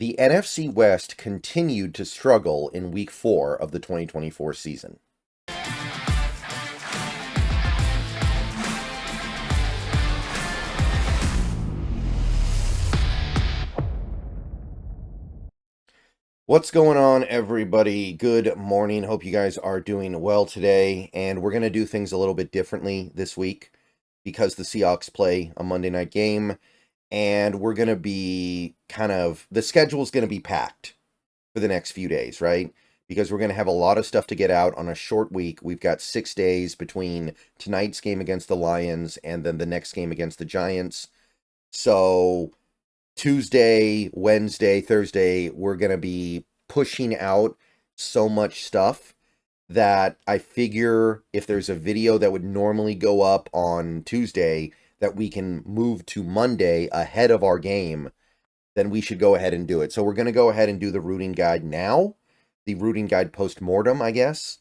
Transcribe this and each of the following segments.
The NFC West continued to struggle in Week 4 of the 2024 season. What's going on, everybody? Good morning. Hope you guys are doing well today. And we're going to do things a little bit differently this week because the Seahawks play a Monday night game. And we're going to be the schedule's going to be packed for the next few days, right? Because we're going to have a lot of stuff to get out on a short week. We've got 6 days between tonight's game against the Lions and then the next game against the Giants. So Tuesday, Wednesday, Thursday, we're going to be pushing out so much stuff that I figure if there's a video that would normally go up on Tuesday that we can move to Monday ahead of our game, then we should go ahead and do it. So we're going to go ahead and do the rooting guide now, the rooting guide post-mortem, I guess.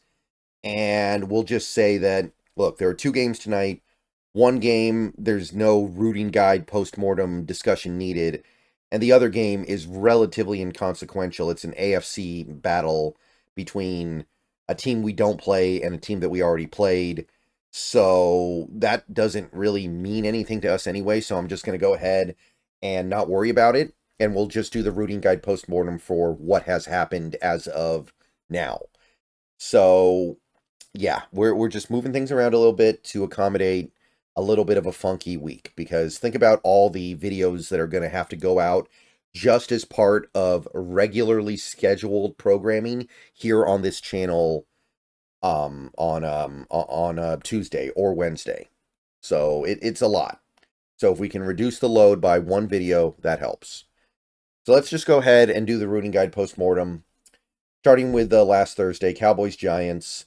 And we'll just say that, look, there are 2 games tonight. One game, there's no rooting guide post-mortem discussion needed. And the other game is relatively inconsequential. It's an AFC battle between a team we don't play and a team that we already played. So that doesn't really mean anything to us anyway. So I'm just going to go ahead and not worry about it. And we'll just do the rooting guide post-mortem for what has happened as of now. So, yeah, we're just moving things around a little bit to accommodate a little bit of a funky week. Because think about all the videos that are going to have to go out just as part of regularly scheduled programming here on this channel on Tuesday or Wednesday. So it's a lot. So if we can reduce the load by 1 video, that helps. So let's just go ahead and do the rooting guide post-mortem. Starting with last Thursday, Cowboys-Giants.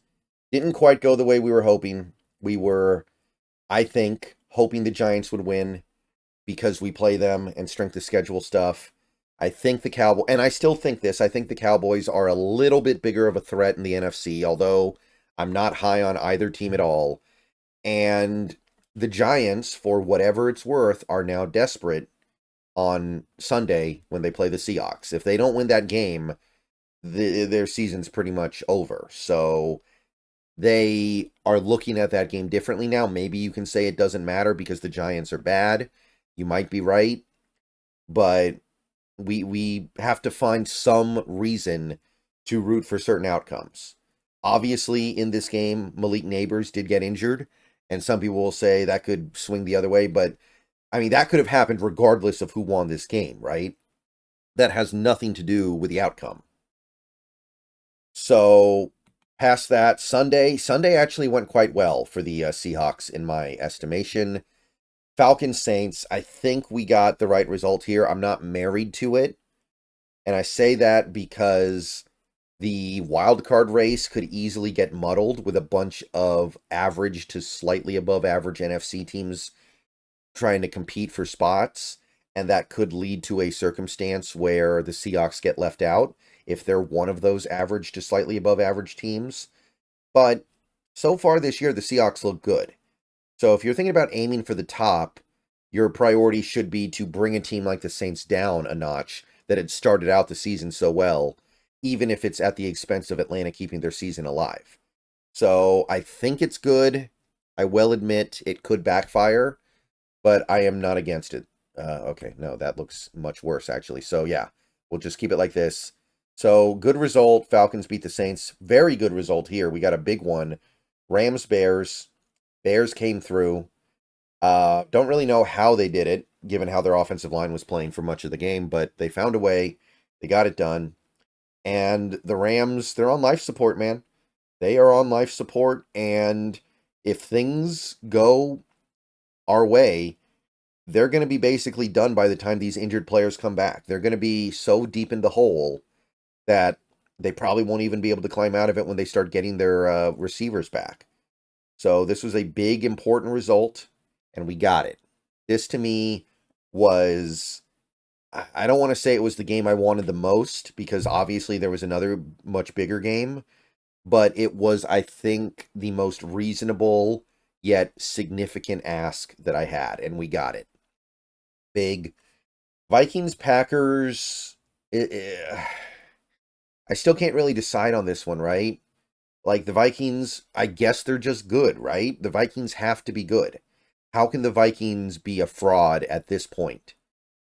Didn't quite go the way we were hoping. We were, I think, hoping the Giants would win because we play them and strength of schedule stuff. I think the Cowboys, and I still think this, I think the Cowboys are a little bit bigger of a threat in the NFC, although I'm not high on either team at all. And the Giants, for whatever it's worth, are now desperate on Sunday when they play the Seahawks. If they don't win that game, their season's pretty much over. So they are looking at that game differently now. Maybe you can say it doesn't matter because the Giants are bad. You might be right. But we have to find some reason to root for certain outcomes. Obviously, in this game, Malik Neighbors did get injured. And some people will say that could swing the other way. But I mean, that could have happened regardless of who won this game, right? That has nothing to do with the outcome. So, past that, Sunday actually went quite well for the Seahawks, in my estimation. Falcons Saints, I think we got the right result here. I'm not married to it. And I say that because the wild card race could easily get muddled with a bunch of average to slightly above average NFC teams trying to compete for spots, and that could lead to a circumstance where the Seahawks get left out if they're one of those average to slightly above average teams. But so far this year, the Seahawks look good. So if you're thinking about aiming for the top, your priority should be to bring a team like the Saints down a notch that had started out the season so well, even if it's at the expense of Atlanta keeping their season alive. So I think it's good. I will admit it could backfire, but I am not against it. Okay, no, that looks much worse, actually. So, yeah, we'll just keep it like this. So, good result. Falcons beat the Saints. Very good result here. We got a big one. Rams-Bears. Bears came through. Don't really know how they did it, given how their offensive line was playing for much of the game, but they found a way. They got it done. And the Rams, they're on life support, man. They are on life support, and if things go our way, they're going to be basically done by the time these injured players come back. They're going to be so deep in the hole that they probably won't even be able to climb out of it when they start getting their receivers back. So this was a big, important result, and we got it. This, to me, was, I don't want to say it was the game I wanted the most, because obviously there was another much bigger game, but it was, I think, the most reasonable yet significant ask that I had, and we got it. Big. Vikings-Packers, I still can't really decide on this one, right? Like the Vikings, I guess they're just good, right? The Vikings have to be good. How can the Vikings be a fraud at this point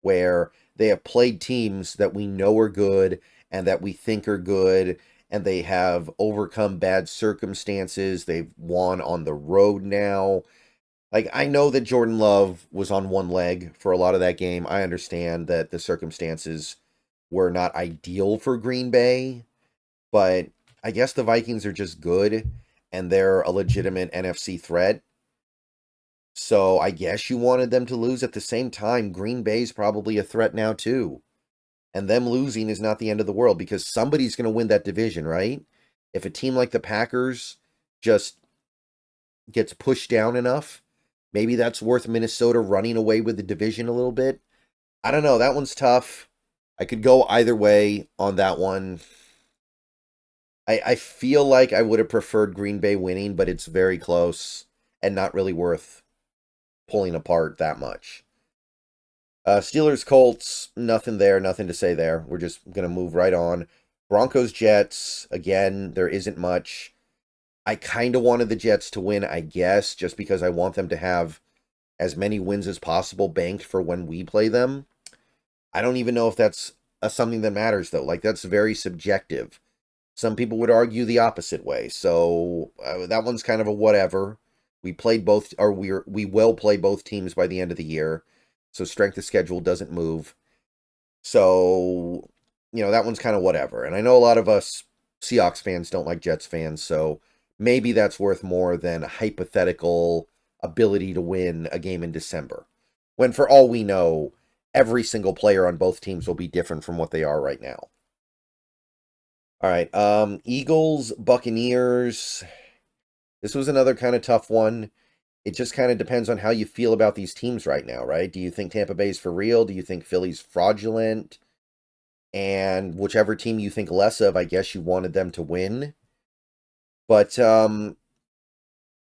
where they have played teams that we know are good and that we think are good, and they have overcome bad circumstances? They've won on the road now. Like, I know that Jordan Love was on one leg for a lot of that game. I understand that the circumstances were not ideal for Green Bay, but I guess the Vikings are just good and they're a legitimate NFC threat. So I guess you wanted them to lose. At the same time, Green Bay's probably a threat now too. And them losing is not the end of the world because somebody's going to win that division, right? If a team like the Packers just gets pushed down enough, maybe that's worth Minnesota running away with the division a little bit. I don't know. That one's tough. I could go either way on that one. I feel like I would have preferred Green Bay winning, but it's very close and not really worth pulling apart that much. Steelers, Colts, nothing there, nothing to say there. We're just going to move right on. Broncos, Jets, again, there isn't much. I kind of wanted the Jets to win, I guess, just because I want them to have as many wins as possible banked for when we play them. I don't even know if that's something that matters, though. Like, that's very subjective. Some people would argue the opposite way. So that one's kind of a whatever. We played both, or we will play both teams by the end of the year. So strength of schedule doesn't move. So, that one's kind of whatever. And I know a lot of us Seahawks fans don't like Jets fans, so maybe that's worth more than a hypothetical ability to win a game in December. When for all we know, every single player on both teams will be different from what they are right now. All right, Eagles, Buccaneers. This was another kind of tough one. It just kind of depends on how you feel about these teams right now, right? Do you think Tampa Bay's for real? Do you think Philly's fraudulent? And whichever team you think less of, I guess you wanted them to win. But I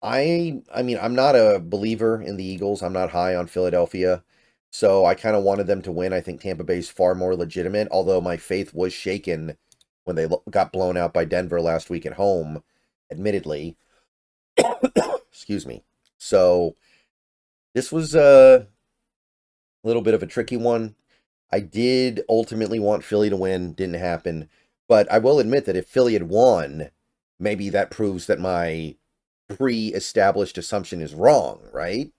mean, I'm not a believer in the Eagles. I'm not high on Philadelphia. So I kind of wanted them to win. I think Tampa Bay's far more legitimate, although my faith was shaken when they got blown out by Denver last week at home, admittedly. Excuse me. So this was a little bit of a tricky one. I did ultimately want Philly to win. Didn't happen. But I will admit that if Philly had won, maybe that proves that my pre-established assumption is wrong, right?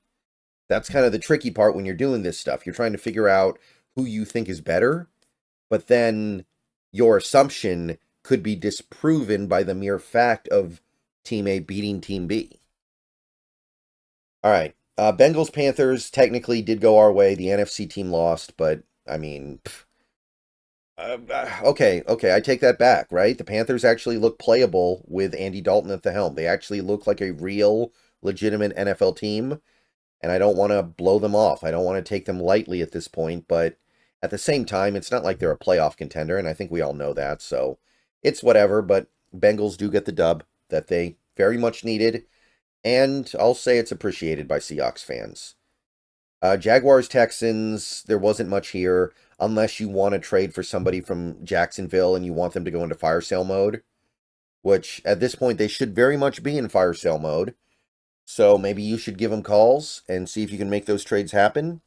That's kind of the tricky part when you're doing this stuff. You're trying to figure out who you think is better, but then your assumption could be disproven by the mere fact of Team A beating Team B. All right. Bengals, Panthers technically did go our way. The NFC team lost, but I mean, okay, I take that back, right? The Panthers actually look playable with Andy Dalton at the helm. They actually look like a real, legitimate NFL team, and I don't want to blow them off. I don't want to take them lightly at this point, but at the same time, it's not like they're a playoff contender, and I think we all know that, so it's whatever, but Bengals do get the dub that they very much needed, and I'll say it's appreciated by Seahawks fans. Jaguars, Texans, there wasn't much here, unless you want to trade for somebody from Jacksonville and you want them to go into fire sale mode, which at this point they should very much be in fire sale mode. So maybe you should give them calls and see if you can make those trades happen.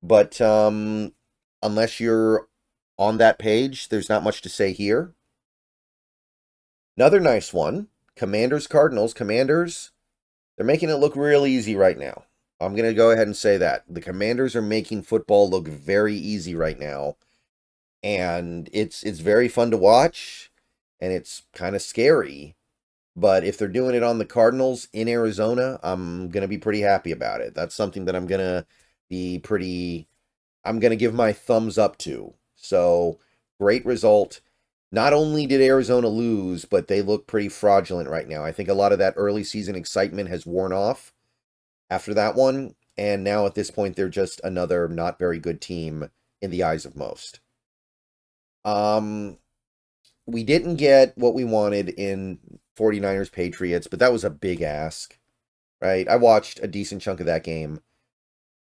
But unless you're on that page, there's not much to say here. Another nice one, Commanders, Cardinals. Commanders, they're making it look real easy right now. I'm going to go ahead and say that. The Commanders are making football look very easy right now. And it's very fun to watch, and it's kind of scary. But if they're doing it on the Cardinals in Arizona, I'm going to be pretty happy about it. That's something that I'm going to give my thumbs up to. So, great result. Not only did Arizona lose, but they look pretty fraudulent right now. I think a lot of that early season excitement has worn off after that one, and now at this point they're just another not very good team in the eyes of most. We didn't get what we wanted in 49ers Patriots, but that was a big ask, right? I watched a decent chunk of that game.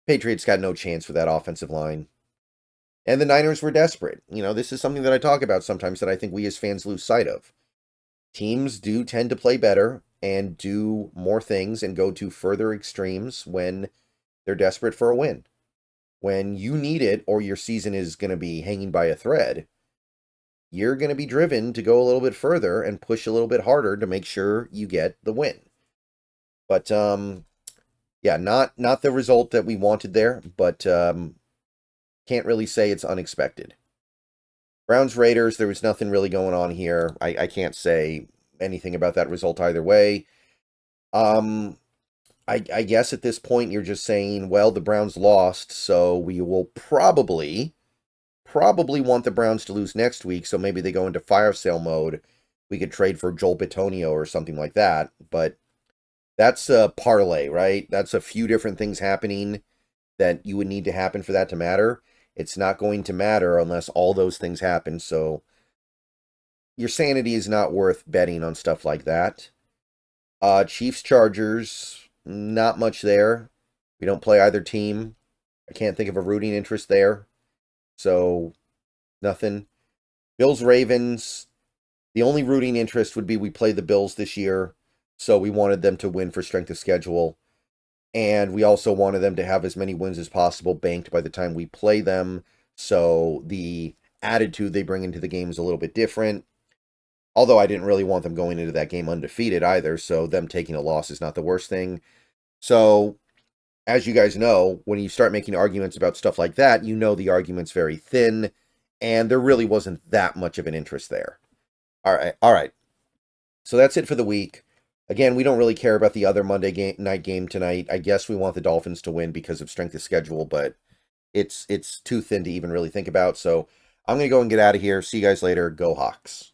Patriots got no chance with that offensive line. And the Niners were desperate. This is something that I talk about sometimes that I think we as fans lose sight of. Teams do tend to play better and do more things and go to further extremes when they're desperate for a win. When you need it or your season is going to be hanging by a thread, you're going to be driven to go a little bit further and push a little bit harder to make sure you get the win. But yeah, not the result that we wanted there, but can't really say it's unexpected. Browns Raiders, there was nothing really going on here. I can't say anything about that result either way. I guess at this point you're just saying, well, the Browns lost, so we will probably want the Browns to lose next week, so maybe they go into fire sale mode. We could trade for Joel Bitonio or something like that, but that's a parlay, right? That's a few different things happening that you would need to happen for that to matter. It's not going to matter unless all those things happen, so your sanity is not worth betting on stuff like that. Chiefs Chargers, not much there. We don't play either team. I can't think of a rooting interest there. So, nothing. Bills Ravens, the only rooting interest would be we play the Bills this year, so we wanted them to win for strength of schedule. And we also wanted them to have as many wins as possible banked by the time we play them. So the attitude they bring into the game is a little bit different. Although I didn't really want them going into that game undefeated either. So them taking a loss is not the worst thing. So as you guys know, when you start making arguments about stuff like that, the argument's very thin. And there really wasn't that much of an interest there. All right. So that's it for the week. Again, we don't really care about the other Monday night game tonight. I guess we want the Dolphins to win because of strength of schedule, but it's too thin to even really think about. So I'm going to go and get out of here. See you guys later. Go Hawks.